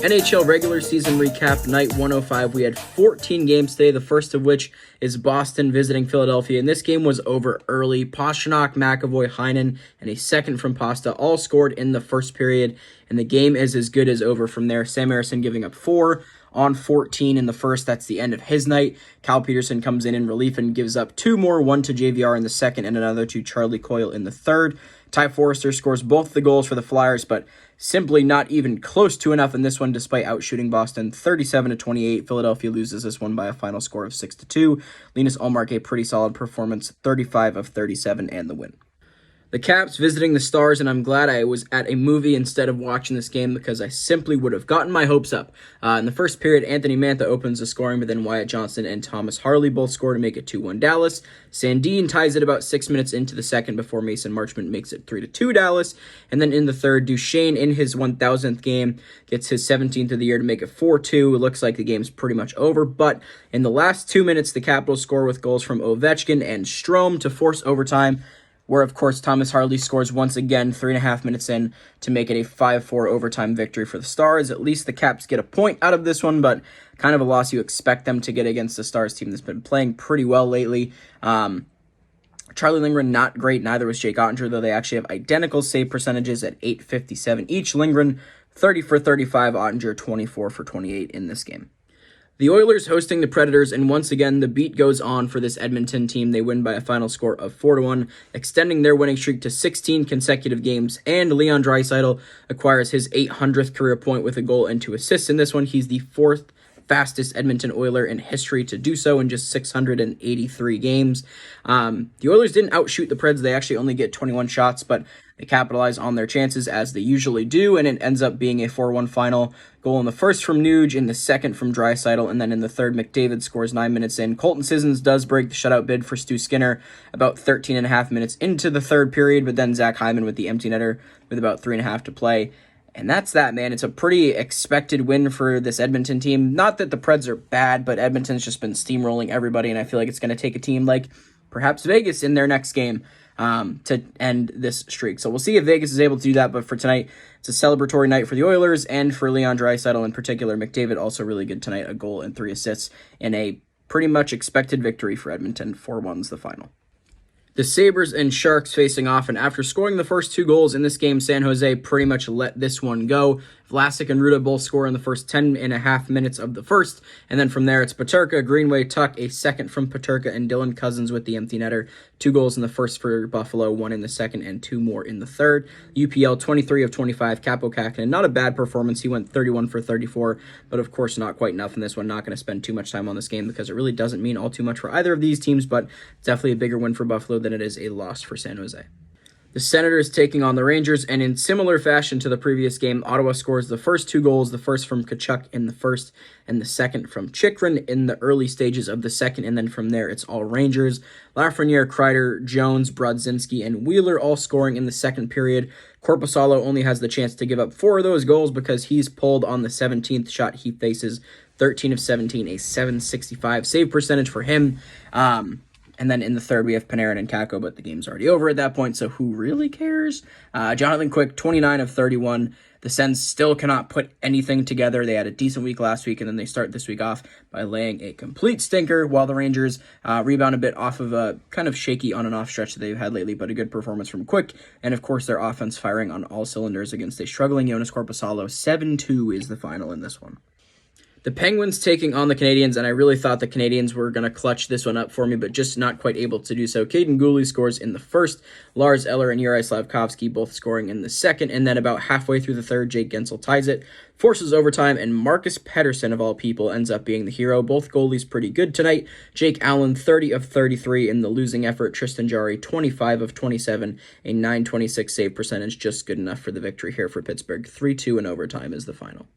NHL regular season recap, night 105. We had 14 games today, the first of which is Boston visiting Philadelphia, and this game was over early. Pastrnak, McAvoy, Heinen, and a second from Pasta all scored in the first period, and the game is as good as over from there. Sam Ersson giving up 4 on 14 in the first. That's the end of his night. Cal Peterson comes in relief and gives up 2 more, one to JVR in the second and another to Charlie Coyle in the third. Ty Forrester scores both the goals for the Flyers, but simply not even close to enough in this one despite outshooting Boston 37-28. Philadelphia loses this one by a final score of 6-2. Linus Ullmark, a pretty solid performance, 35 of 37 and the win. The Caps visiting the Stars, and I'm glad I was at a movie instead of watching this game because I simply would have gotten my hopes up. In the first period, Anthony Mantha opens the scoring, but then Wyatt Johnston and Thomas Harley both score to make it 2-1 Dallas. Sandin ties it about 6 minutes into the second before Mason Marchment makes it 3-2 Dallas. And then in the third, Duchesne in his 1,000th game gets his 17th of the year to make it 4-2. It looks like the game's pretty much over, but in the last 2 minutes, the Capitals score with goals from Ovechkin and Strome to force overtime, where, of course, Thomas Harley scores once again 3.5 minutes in to make it a 5-4 overtime victory for the Stars. At least the Caps get a point out of this one, but kind of a loss you expect them to get against the Stars team that's been playing pretty well lately. Charlie Lindgren, not great. Neither was Jake Ottinger, though they actually have identical save percentages at .857 each. Lindgren, 30 for 35. Ottinger, 24 for 28 in this game. The Oilers hosting the Predators, and once again, the beat goes on for this Edmonton team. They win by a final score of 4-1, extending their winning streak to 16 consecutive games, and Leon Draisaitl acquires his 800th career point with a goal and 2 assists in this one. He's the 4th fastest Edmonton Oiler in history to do so in just 683 games. The Oilers didn't outshoot the Preds. They actually only get 21 shots, but they capitalize on their chances as they usually do, and it ends up being a 4-1 final. Goal in the first from Nuge, in the second from Draisaitl, and then in the third, McDavid scores 9 minutes in. Colton Sissons does break the shutout bid for Stu Skinner about 13.5 minutes into the third period, but then Zach Hyman with the empty netter with about 3.5 to play. And that's that, man. It's a pretty expected win for this Edmonton team. Not that the Preds are bad, but Edmonton's just been steamrolling everybody, and I feel like it's going to take a team like perhaps Vegas in their next game to end this streak. So we'll see if Vegas is able to do that, but for tonight, it's a celebratory night for the Oilers and for Leon Draisaitl in particular. McDavid also really good tonight, a goal and 3 assists in a pretty much expected victory for Edmonton. 4-1's the final. The Sabres and Sharks facing off, and after scoring the first 2 goals in this game, San Jose pretty much let this one go. Vlasic and Ruda both score in the first 10.5 minutes of the first, and then from there it's Peterka, Greenway, Tuck, a second from Peterka, and Dylan Cousins with the empty netter. 2 goals in the first for Buffalo, 1 in the second, and 2 more in the third. UPL, 23 of 25, Capo Kakinen, not a bad performance. He went 31 for 34, but of course not quite enough in this one. Not going to spend too much time on this game because it really doesn't mean all too much for either of these teams, but it's definitely a bigger win for Buffalo than it is a loss for San Jose. The Senators taking on the Rangers, and in similar fashion to the previous game, Ottawa scores the first 2 goals, the first from Tkachuk in the first, and the second from Chychrun in the early stages of the second, and then from there it's all Rangers. Lafreniere, Kreider, Jones, Brodzinski, and Wheeler all scoring in the second period. Korpisalo only has the chance to give up 4 of those goals because he's pulled on the 17th shot he faces, 13 of 17, a .765 save percentage for him. And then in the third, we have Panarin and Kakko, but the game's already over at that point, so who really cares? Jonathan Quick, 29 of 31. The Sens still cannot put anything together. They had a decent week last week, and then they start this week off by laying a complete stinker, while the Rangers rebound a bit off of a kind of shaky on and off stretch that they've had lately, but a good performance from Quick, and of course their offense firing on all cylinders against a struggling Jonas Korpisalo. 7-2 is the final in this one. The Penguins taking on the Canadiens, and I really thought the Canadiens were going to clutch this one up for me, but just not quite able to do so. Caden Gooley scores in the first, Lars Eller and Juraj Slavkovsky both scoring in the second, and then about halfway through the third, Jake Gensel ties it, forces overtime, and Marcus Pettersson, of all people, ends up being the hero. Both goalies pretty good tonight. Jake Allen, 30 of 33 in the losing effort. Tristan Jarry, 25 of 27, a .926 save percentage, just good enough for the victory here for Pittsburgh. 3-2 in overtime is the final.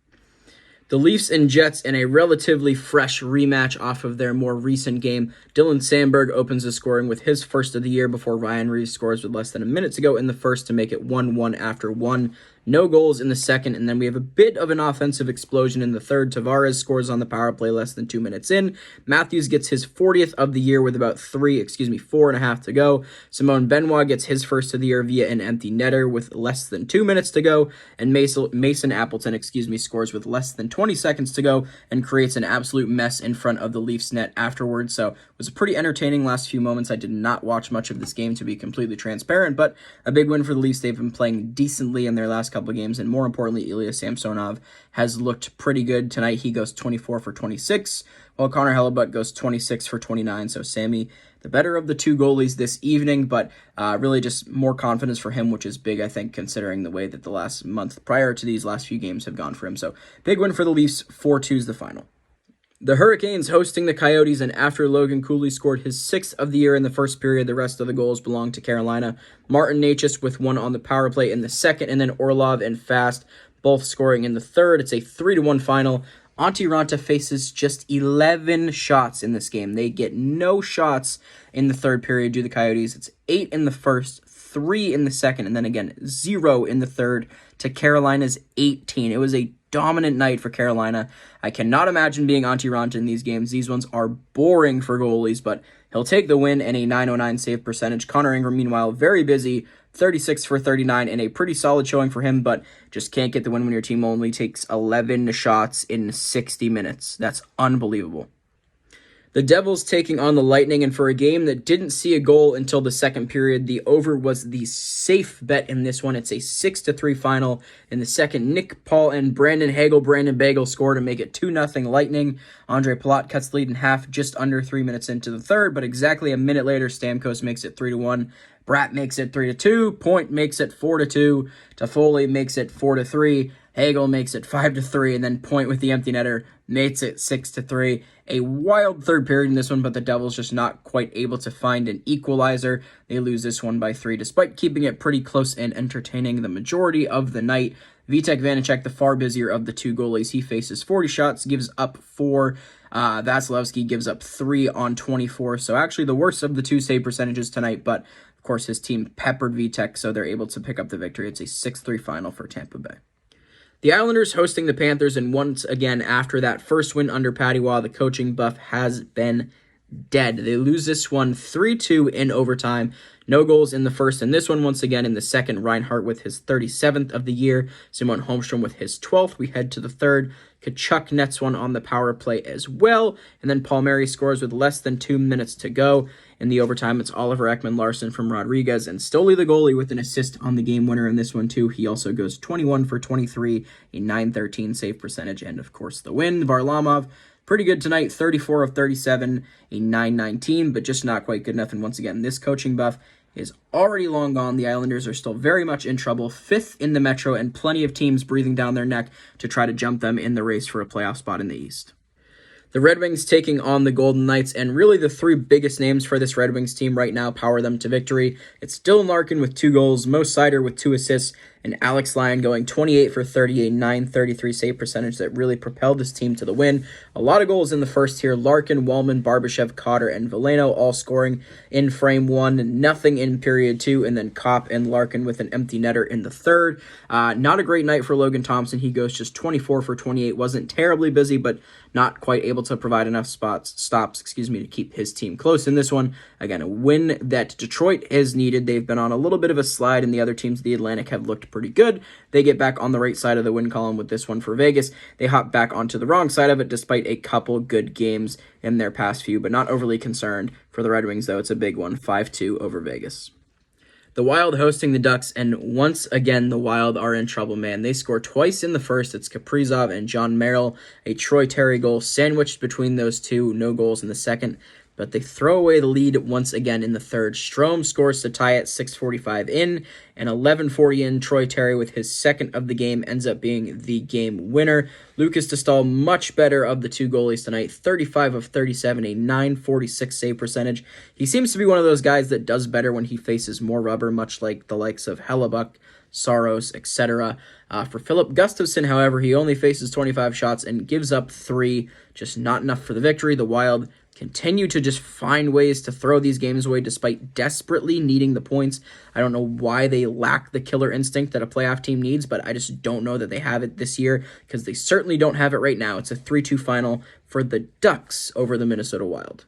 The Leafs and Jets in a relatively fresh rematch off of their more recent game. Dylan Sandberg opens the scoring with his first of the year before Ryan Reeves scores with less than a minute to go in the first to make it 1-1 after 1. no goals in the second, and then we have a bit of an offensive explosion in the third. Tavares scores on the power play less than 2 minutes in. Matthews gets his 40th of the year with about 4.5 to go. Simone Benoit gets his first of the year via an empty netter with less than 2 minutes to go, and Mason Appleton, scores with less than 20 seconds to go and creates an absolute mess in front of the Leafs net afterwards. So it was a pretty entertaining last few moments. I did not watch much of this game, to be completely transparent, but a big win for the Leafs. They've been playing decently in their last couple of games, and more importantly, Ilya Samsonov has looked pretty good tonight. He goes 24 for 26, while Connor Hellebuck goes 26 for 29. So Sammy, the better of the two goalies this evening, but really just more confidence for him, which is big, I think, considering the way that the last month prior to these last few games have gone for him. So big win for the Leafs, 4-2 is the final. The Hurricanes hosting the Coyotes, and after Logan Cooley scored his 6th of the year in the first period, the rest of the goals belonged to Carolina. Martin Necas with one on the power play in the second, and then Orlov and Fast both scoring in the third. It's a 3-1 final. Antti Ranta faces just 11 shots in this game. They get no shots in the third period due to the Coyotes. It's 8 in the first, 3 in the second, and then again 0 in the third to Carolina's 18. It was a dominant night for Carolina. I cannot imagine being Antti Ranta in these games. These ones are boring for goalies, but he'll take the win and a .909 save percentage. Connor Ingram, meanwhile, very busy, 36 for 39, and a pretty solid showing for him, but just can't get the win when your team only takes 11 shots in 60 minutes. That's unbelievable. The Devils taking on the Lightning, and for a game that didn't see a goal until the second period, the over was the safe bet in this one. It's a 6-3 final. In the second, Nick Paul and Brandon Bagel score to make it 2-0 Lightning. Andre Palat cuts the lead in half just under 3 minutes into the third, but exactly a minute later, Stamkos makes it 3-1. Bratt makes it 3-2. Point makes it 4-2. Toffoli makes it 4-3. Hagel makes it 5-3, and then Point with the empty netter makes it 6-3. A wild third period in this one, but the Devils just not quite able to find an equalizer. They lose this one by 3, despite keeping it pretty close and entertaining the majority of the night. Vitek Vanacek, the far busier of the two goalies, he faces 40 shots, gives up 4. Vasilevsky gives up 3 on 24. So actually the worst of the two save percentages tonight, but of course his team peppered Vitek, so they're able to pick up the victory. It's a 6-3 final for Tampa Bay. The Islanders hosting the Panthers, and once again, after that first win under Patty Waugh, the coaching buff has been dead. They lose this one 3-2 in overtime. No goals in the first, and this one once again in the second. Reinhart with his 37th of the year. Simon Holmstrom with his 12th. We head to the third. Kachuk nets one on the power play as well, and then Palmieri scores with less than 2 minutes to go. In the overtime, it's Oliver Ekman-Larsson from Rodriguez, and Stoli the goalie with an assist on the game winner in this one too. He also goes 21 for 23, a .913 save percentage, and of course the win. Varlamov, pretty good tonight, 34 of 37, a .919, but just not quite good enough. And once again, this coaching buff is already long gone. The Islanders are still very much in trouble, 5th in the Metro, and plenty of teams breathing down their neck to try to jump them in the race for a playoff spot in the East. The Red Wings taking on the Golden Knights, and really the 3 biggest names for this Red Wings team right now power them to victory. It's Dylan Larkin with 2 goals, Mo Seider with 2 assists, and Alex Lyon going 28 for 30, a .933 save percentage that really propelled this team to the win. A lot of goals in the first here. Larkin, Wallman, Barbashev, Cotter, and Veleno all scoring in frame 1, nothing in period 2, and then Kopp and Larkin with an empty netter in the third. Not a great night for Logan Thompson. He goes just 24 for 28. Wasn't terribly busy, but not quite able to provide enough stops, to keep his team close in this one. Again, a win that Detroit has needed. They've been on a little bit of a slide, and the other teams of the Atlantic have looked pretty good. They get back on the right side of the win column with this one for Vegas. They hop back onto the wrong side of it despite a couple good games in their past few, but not overly concerned for the Red Wings, though. It's a big one, 5-2 over Vegas. The Wild hosting the Ducks, and once again, the Wild are in trouble, man. They score twice in the first. It's Kaprizov and John Merrill, a Troy Terry goal sandwiched between those two. No goals in the second, but they throw away the lead once again in the third. Strome scores to tie it 6:45 in, and 11:40 in. Troy Terry with his second of the game ends up being the game winner. Lucas Dostal, much better of the two goalies tonight, 35 of 37, a .946 save percentage. He seems to be one of those guys that does better when he faces more rubber, much like the likes of Hellebuck, Saros, etc. For Philip Gustafsson, however, he only faces 25 shots and gives up 3, just not enough for the victory. The Wild continue to just find ways to throw these games away despite desperately needing the points. I don't know why they lack the killer instinct that a playoff team needs, but I just don't know that they have it this year, because they certainly don't have it right now. It's a 3-2 final for the Ducks over the Minnesota Wild.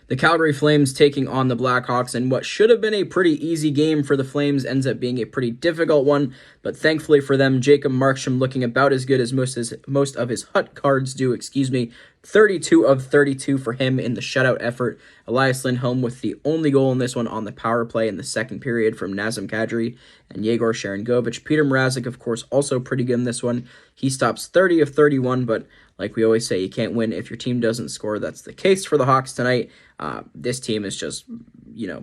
The Calgary Flames taking on the Blackhawks, and what should have been a pretty easy game for the Flames ends up being a pretty difficult one, but thankfully for them, Jacob Markstrom looking about as good as most of his Hut cards do, 32 of 32 for him in the shutout effort. Elias Lindholm with the only goal in this one on the power play in the second period from Nazem Kadri and Yegor Sharangovich. Peter Mrazek, of course, also pretty good in this one. He stops 30 of 31, but like we always say, you can't win if your team doesn't score. That's the case for the Hawks tonight. This team is just,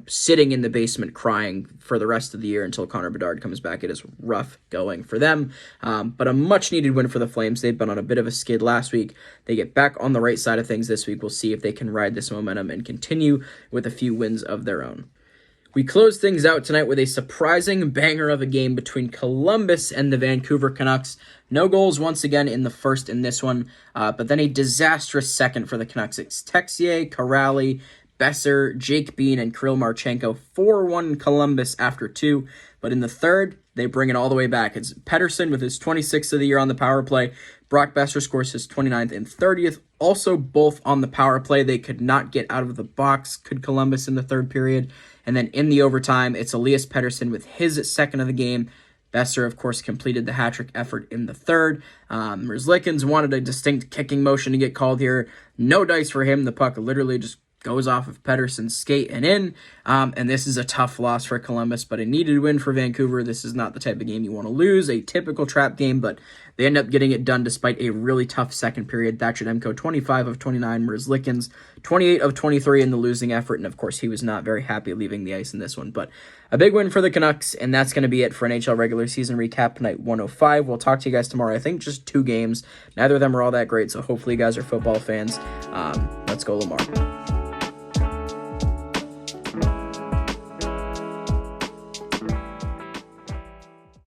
sitting in the basement crying for the rest of the year until Connor Bedard comes back. It is rough going for them, but a much-needed win for the Flames. They've been on a bit of a skid last week. They get back on the right side of things this week. We'll see if they can ride this momentum and continue with a few wins of their own. We close things out tonight with a surprising banger of a game between Columbus and the Vancouver Canucks. No goals once again in the first in this one, but then a disastrous second for the Canucks. It's Texier, Corrali, Besser, Jake Bean, and Kirill Marchenko. 4-1 Columbus after 2, but in the third, they bring it all the way back. It's Pettersson with his 26th of the year on the power play. Brock Besser scores his 29th and 30th, also both on the power play. They could not get out of the box, could Columbus, in the third period. And then in the overtime, it's Elias Pettersson with his second of the game. Besser, of course, completed the hat-trick effort in the third. Merzlikins wanted a distinct kicking motion to get called here. No dice for him. The puck literally just goes off of Pettersson's skate and in. And this is a tough loss for Columbus, but a needed win for Vancouver. This is not the type of game you want to lose, a typical trap game, but they end up getting it done despite a really tough second period. Thatcher Demko, 25 of 29. Merzlikins, 28 of 23 in the losing effort, and of course he was not very happy leaving the ice in this one. But a big win for the Canucks, and that's going to be it for NHL regular season recap night 105. We'll talk to you guys tomorrow. I think just 2 games. Neither of them are all that great, so hopefully you guys are football fans. Let's go Lamar.